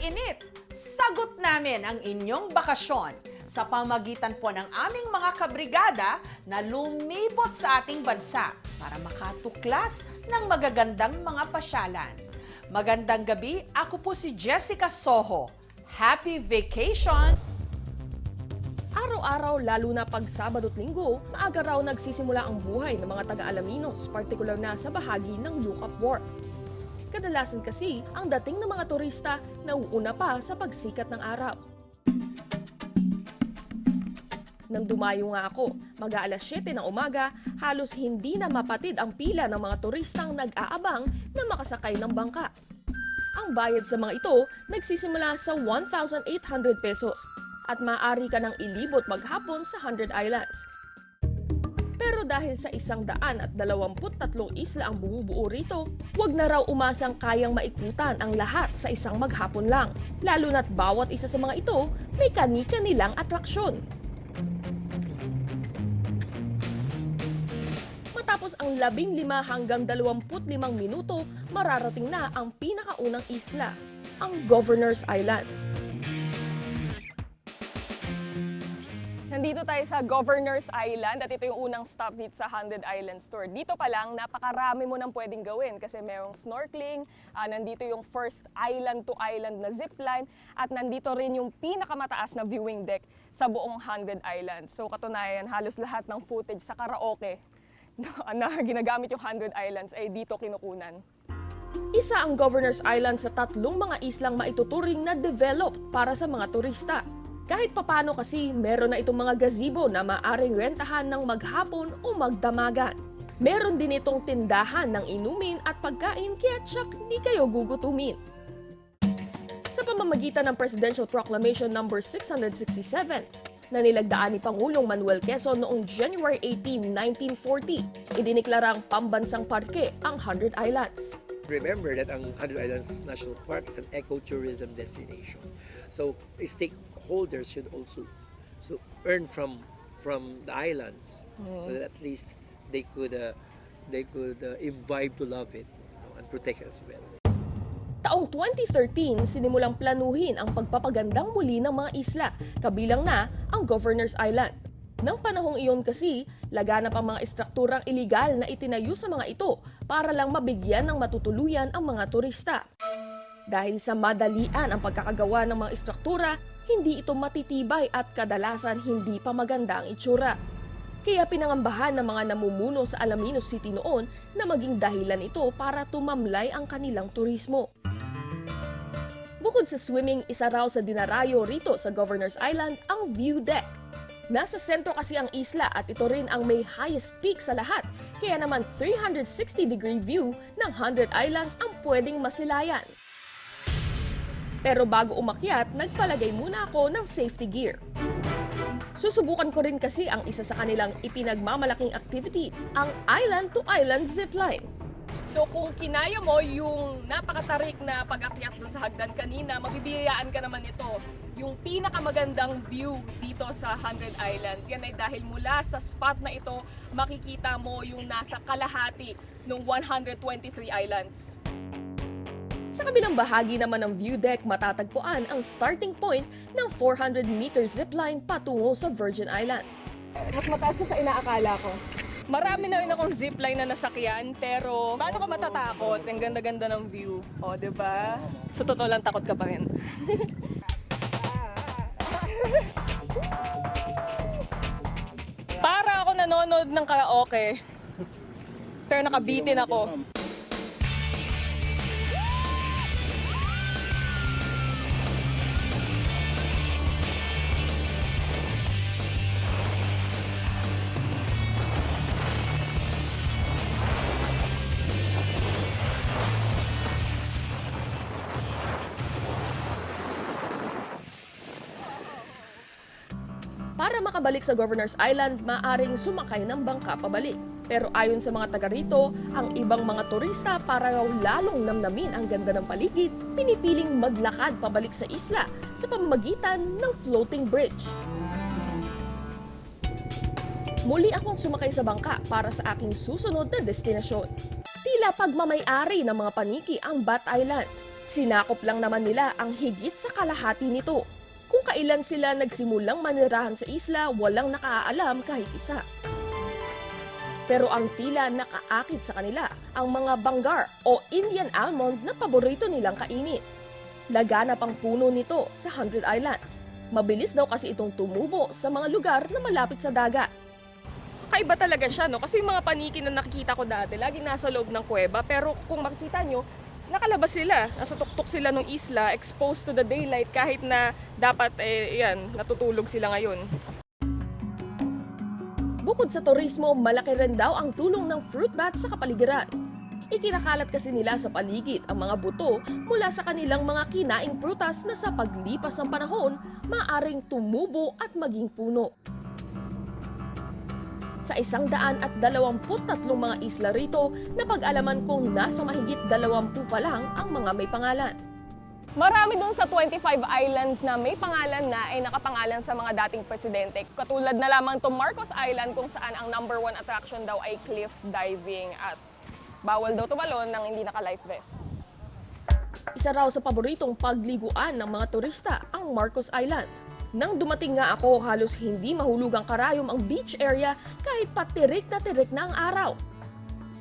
tag-init. Sagot namin ang inyong bakasyon sa pamagitan po ng aming mga kabrigada na lumipot sa ating bansa para makatuklas ng magagandang mga pasyalan. Magandang gabi, ako po si Jessica Soho. Happy vacation! Araw-araw, lalo na pag Sabado at Linggo, maaga raw nagsisimula ang buhay ng mga taga-Alaminos, partikular na sa bahagi ng Lookout Wharf. Kadalasan kasi, ang dating ng mga turista nauuna pa sa pagsikat ng araw. Nang dumayo nga ako, mag-aalas 7 ng umaga, halos hindi na mapatid ang pila ng mga turistang nag-aabang na makasakay ng bangka. Ang bayad sa mga ito nagsisimula sa 1,800 pesos at maaari ka nang ilibot maghapon sa 100 Islands. Pero dahil sa 123 isla ang bumubuo rito, wag na raw umasang kayang maikutan ang lahat sa isang maghapon lang. Lalo na't bawat isa sa mga ito may kani-kanilang atraksyon. Matapos ang 15 hanggang 25 minuto, mararating na ang pinakaunang isla, ang Governor's Island. Nandito tayo sa Governor's Island at ito yung unang stop dito sa 100 Islands Tour. Dito pa lang, napakarami mo nang pwedeng gawin kasi mayroong snorkeling, nandito yung first island-to-island na zipline, at nandito rin yung pinakamataas na viewing deck sa buong 100 Islands. So katunayan, halos lahat ng footage sa karaoke na ginagamit yung 100 Islands ay dito kinukunan. Isa ang Governor's Island sa tatlong mga islang maituturing na developed para sa mga turista. Kahit papano kasi meron na itong mga gazebo na maaring rentahan ng maghapon o magdamagan. Meron din itong tindahan ng inumin at pagkain kaya tsak di kayo gugutumin. Sa pamamagitan ng Presidential Proclamation No. 667 na nilagdaan ni Pangulong Manuel Quezon noong January 18, 1940, idiniklarang pambansang parke ang 100 Islands. Remember that ang 100 Islands National Park is an ecotourism destination. So stakeholders should also earn from the islands, so that at least they could imbibe to love it, and protect it as well. Taong 2013, sinimulang planuhin ang pagpapagandang muli ng mga isla, kabilang na ang Governor's Island. Nang panahong iyon kasi, laganap ang mga estrukturang iligal na itinayo sa mga ito para lang mabigyan ng matutuluyan ang mga turista. Dahil sa madalian ang pagkakagawa ng mga estruktura, hindi ito matitibay at kadalasan hindi pa maganda ang itsura. Kaya pinangambahan ng mga namumuno sa Alaminos City noon na maging dahilan ito para tumamlay ang kanilang turismo. Bukod sa swimming, isa raw sa dinarayo rito sa Governor's Island ang view deck. Nasa sentro kasi ang isla at ito rin ang may highest peak sa lahat, kaya naman 360-degree view ng 100 Islands ang pwedeng masilayan. Pero bago umakyat, nagpalagay muna ako ng safety gear. Susubukan ko rin kasi ang isa sa kanilang ipinagmamalaking activity, ang island-to-island zipline. So kung kinaya mo yung napakatarik na pag-akyat dun sa hagdan kanina, mabibiyayaan ka naman ito. Yung pinakamagandang view dito sa 100 Islands, yan ay dahil mula sa spot na ito, makikita mo yung nasa kalahati ng 123 islands. Sa kabilang bahagi naman ng view deck, matatagpuan ang starting point ng 400-meter zipline patungo sa Virgin Island. Mas mataas siya sa inaakala ko. Marami na rin akong zipline na nasakyan, pero paano ka matatakot? Ang ganda-ganda ng view. O, diba? Sa totoo lang, takot ka pa rin. Para ako nanonood ng karaoke, pero nakabitin ako. Para makabalik sa Governor's Island, maaring sumakay ng bangka pabalik. Pero ayon sa mga taga rito, ang ibang mga turista para raw lalong namnamin ang ganda ng paligid, pinipiling maglakad pabalik sa isla sa pamamagitan ng floating bridge. Muli akong sumakay sa bangka para sa aking susunod na destinasyon. Tila pagmamay-ari ng mga paniki ang Bat Island. Sinakop lang naman nila ang higit sa kalahati nito. Kung kailan sila nagsimulang manirahan sa isla, walang nakaalam kahit isa. Pero ang tila nakaakit sa kanila ang mga banggar o Indian almond na paborito nilang kainin. Laganap ang puno nito sa 100 Islands. Mabilis daw kasi itong tumubo sa mga lugar na malapit sa dagat. Kaiba talaga siya, no? Kasi yung mga paniki na nakikita ko dati, lagi nasa loob ng kuweba. Pero kung makikita nyo, nakalabas sila. Nasa tuktok sila ng isla, exposed to the daylight kahit na dapat, natutulog sila ngayon. Bukod sa turismo, malaki rin daw ang tulong ng fruit bat sa kapaligiran. Ikinakalat kasi nila sa paligid ang mga buto mula sa kanilang mga kinaing prutas na sa paglipas ng panahon, maaring tumubo at maging puno. Sa 123 mga isla rito, napag-alaman kong nasa mahigit 20 pa lang ang mga may pangalan. Marami dun sa 25 islands na may pangalan na ay nakapangalan sa mga dating presidente. Katulad na lamang itong Marcos Island kung saan ang #1 attraction daw ay cliff diving at bawal daw tumalon nang hindi naka-life vest. Isa raw sa paboritong pagliguan ng mga turista ang Marcos Island. Nang dumating nga ako, halos hindi mahulugang karayom ang beach area kahit patirik na ang araw.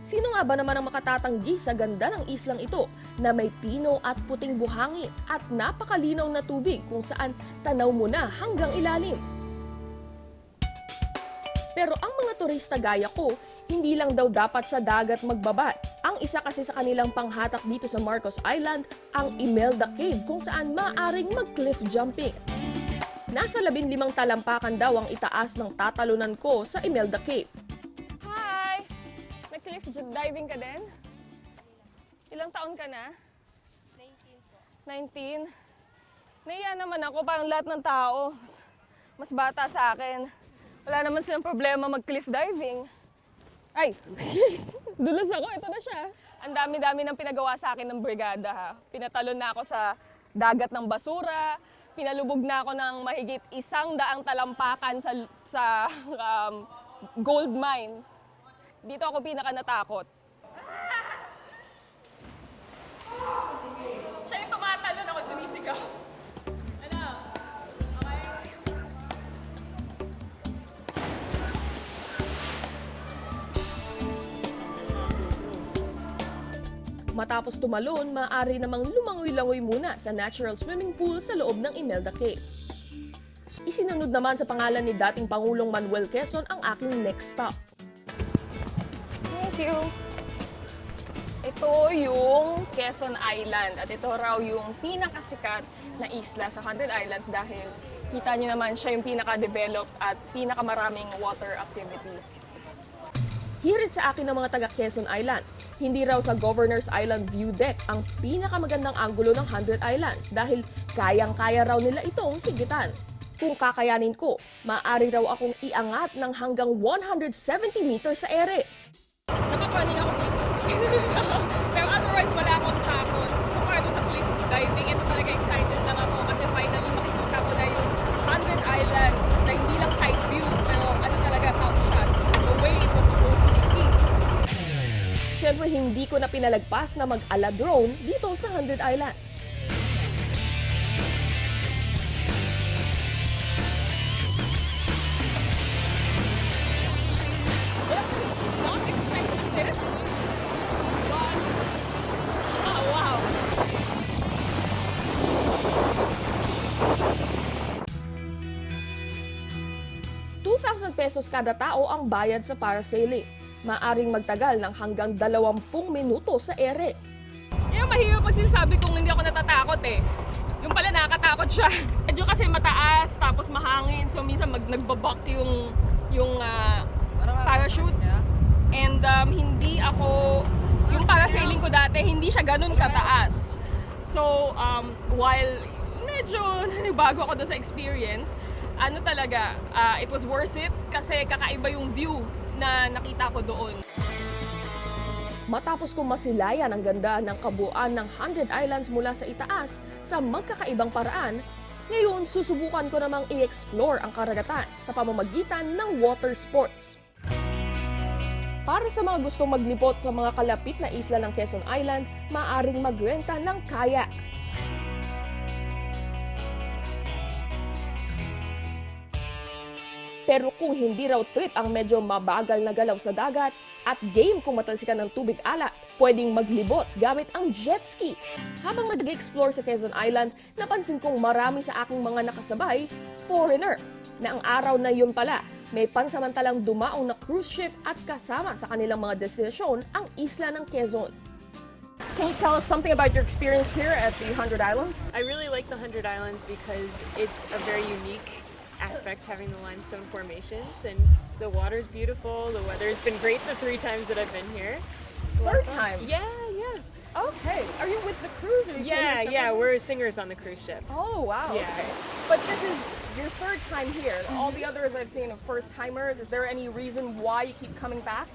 Sino nga ba naman ang makatatanggi sa ganda ng islang ito na may pino at puting buhangin at napakalinaw na tubig kung saan tanaw mo na hanggang ilalim? Pero ang mga turista gaya ko, hindi lang daw dapat sa dagat magbabad. Ang isa kasi sa kanilang panghatak dito sa Marcos Island, ang Imelda Cave kung saan maaaring mag-cliff jumping. Nasa 15 talampakan daw ang itaas ng tatalunan ko sa Imelda Cave. Hi! Nag-cliff diving ka din? Ilang taon ka na? 19 po. 19? Naiya naman ako, parang lahat ng tao. Mas bata sa akin. Wala naman silang problema mag-cliff diving. Ay! Dulas ako, ito na siya. Ang dami-dami ng pinagawa sa akin ng brigada. Ha? Pinatalon na ako sa dagat ng basura. Pinalubog na ako ng mahigit 100 talampakan sa gold mine. Dito ako pinaka natakot. Siya yung tumatalon, ako sumisigaw. Ano? Okay? Matapos tumalon, maaari namang lumangoy-langoy muna sa natural swimming pool sa loob ng Imelda Cave. Isinunod naman sa pangalan ni dating Pangulong Manuel Quezon ang aking next stop. Thank you. Ito yung Quezon Island at ito raw yung pinakasikat na isla sa 100 Islands dahil kita nyo naman siya yung pinaka-developed at pinakamaraming water activities. Hirit sa akin ng mga taga Quezon Island, hindi raw sa Governor's Island View Deck ang pinakamagandang anggulo ng 100 Islands dahil kayang-kaya raw nila itong higitan. Kung kakayanin ko, maaari raw akong iangat ng hanggang 170 meters sa ere. Napapraning ako dito. Pero otherwise wala akong takot. Kumara doon sa cliff diving, ito talaga excited lang ako kasi finally makikita ko na yung 100 Islands na hindi lang side view pero ano talaga top shot. The way it was supposed to be seen. Siyempre hindi ko na pinalagpas na mag-ala drone dito sa 100 Islands. Not expecting this. But, oh wow. ₱2,000 kada tao ang bayad sa parasailing. Maaring magtagal ng hanggang 20 minuto sa ere. Yung mahirap pag sinasabi kong hindi ako natatakot eh. Yung pala nakakatakot siya. Medyo kasi mataas tapos mahangin so minsan nagbabak yung parachute. And hindi ako, yung parasailing ko dati, hindi siya ganun kataas. So while medyo nanibago ako doon sa experience, ano talaga, it was worth it kasi kakaiba yung view na nakita ko doon. Matapos kong masilayan ang ganda ng kabuuan ng 100 Islands mula sa itaas sa magkakaibang paraan, ngayon susubukan ko namang i-explore ang karagatan sa pamamagitan ng water sports. Para sa mga gustong maglibot sa mga kalapit na isla ng Quezon Island, maaaring magrenta ng kayak. Pero kung hindi raw trip ang medyo mabagal na galaw sa dagat at game kung matalsikan ng tubig alat, pwedeng maglibot gamit ang jet ski. Habang nag-explore sa Quezon Island, napansin kong marami sa aking mga nakasabay, foreigner, na ang araw na yun pala, may pansamantalang dumaong na cruise ship at kasama sa kanilang mga destinasyon ang isla ng Quezon. Can you tell us something about your experience here at the 100 Islands? I really like the 100 Islands because it's a very unique aspect having the limestone formations, and the water's beautiful. The weather's been great the 3 times that I've been here. It's a lot of Third fun. time? Yeah. Okay. Are you with the cruise? Or you came here Yeah, separately? we're singers on the cruise ship. Oh, wow. Yeah. Okay. But this is your third time here. All the others I've seen are first timers. Is there any reason why you keep coming back?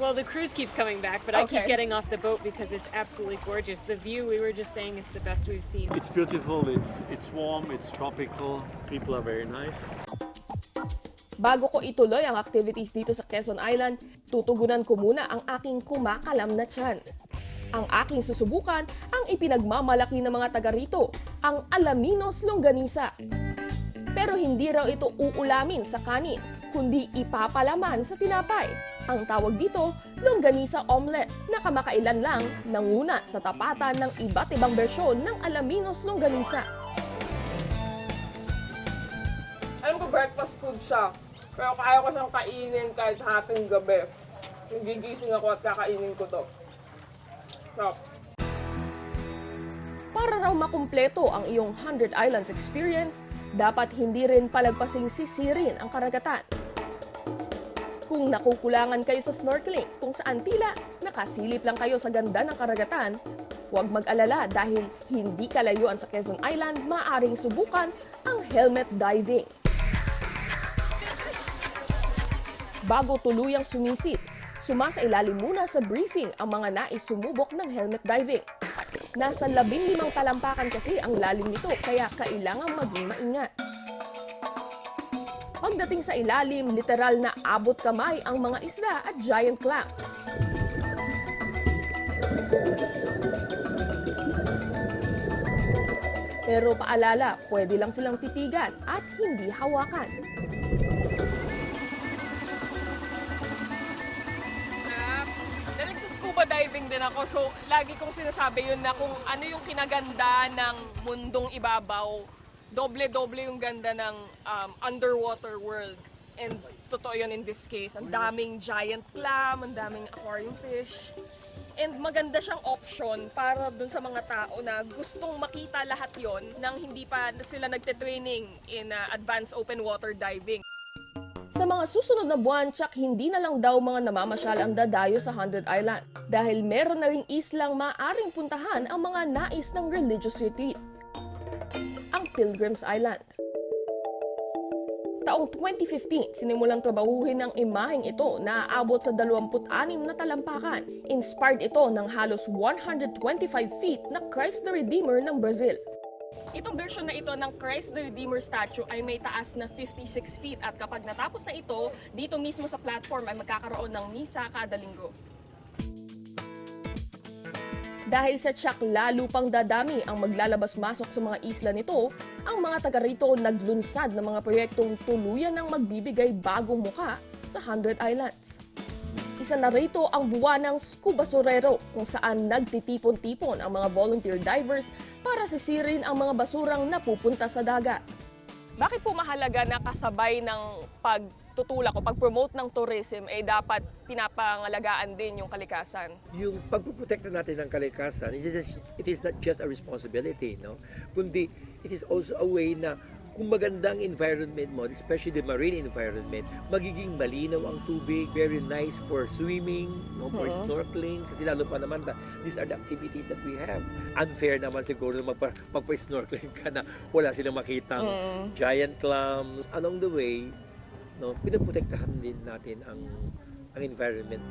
Well, the cruise keeps coming back, but I keep Okay. getting off the boat because it's absolutely gorgeous. The view, we were just saying, is the best we've seen. It's beautiful, it's warm, it's tropical, people are very nice. Bago ko ituloy ang activities dito sa Quezon Island, tutugunan ko muna ang aking kumakalam na tiyan. Ang aking susubukan ang ipinagmamalaki ng mga taga rito, ang Alaminos Longganisa. Pero hindi raw ito uulamin sa kanin, kundi ipapalaman sa tinapay. Ang tawag dito, longganisa omelette, na kamakailan lang nanguna sa tapatan ng iba't ibang bersyon ng Alaminos Longganisa. Alam ko breakfast food siya, pero kaya ko siyang kainin kahit hating gabi. Gigising ako at kakainin ko to. Sarap. Para raw makumpleto ang iyong 100 Islands experience, dapat hindi rin palagpasing sisirin ang karagatan. Kung nakukulangan kayo sa snorkeling, kung saan tila nakasilip lang kayo sa ganda ng karagatan, huwag mag-alala dahil hindi kalayuan sa Quezon Island maaaring subukan ang helmet diving. Bago tuluyang sumisid, sumasailalim muna sa briefing ang mga nais sumubok ng helmet diving. Nasa 15 talampakan kasi ang lalim nito kaya kailangang maging maingat. Pagdating sa ilalim, literal na abot kamay ang mga isla at giant clams. Pero paalala, pwede lang silang titigan at hindi hawakan. Nagsa-scuba diving din ako, so lagi kong sinasabi yun na kung ano yung kinaganda ng mundong ibabaw, doble-doble yung ganda ng underwater world. And totoo yun in this case. Ang daming giant clam, ang daming aquarium fish. And maganda siyang option para dun sa mga tao na gustong makita lahat yon nang hindi pa sila nagte-training in advanced open water diving. Sa mga susunod na buwan, tsak hindi na lang daw mga namamasyal ang dadayo sa 100 Island dahil meron na ring islang maaring puntahan ang mga nais ng religious retreat. Ang Pilgrims Island. Taong 2015, sinimulang trabahuhin ng imaheng ito na aabot sa 26 na talampakan. Inspired ito ng halos 125 feet na Christ the Redeemer ng Brazil. Itong version na ito ng Christ the Redeemer statue ay may taas na 56 feet at kapag natapos na ito, dito mismo sa platform ay magkakaroon ng misa kada linggo. Dahil sa tiyak lalo pang dadami ang maglalabas-masok sa mga isla nito, ang mga taga rito naglunsad ng mga proyektong tuluyan ng magbibigay bagong muka sa 100 Islands. Isa na rito ang buwan ng Scuba Sorero kung saan nagtitipon-tipon ang mga volunteer divers para sisirin ang mga basurang napupunta sa dagat. Bakit po mahalaga na kasabay ng pagtutulak o pag-promote ng tourism ay dapat pinapangalagaan din yung kalikasan? Yung pagpuprotekta natin ng kalikasan, it is not just a responsibility, no? Kundi it is also a way na kung magandang environment mo, especially the marine environment, magiging malinaw ang tubig, very nice for swimming, no, for snorkeling, kasi lalo pa naman these are the activities that we have. Unfair naman siguro magpa-snorkeling ka na wala silang makitang giant clams. Along the way, no, pinoprotektahan din natin ang environment.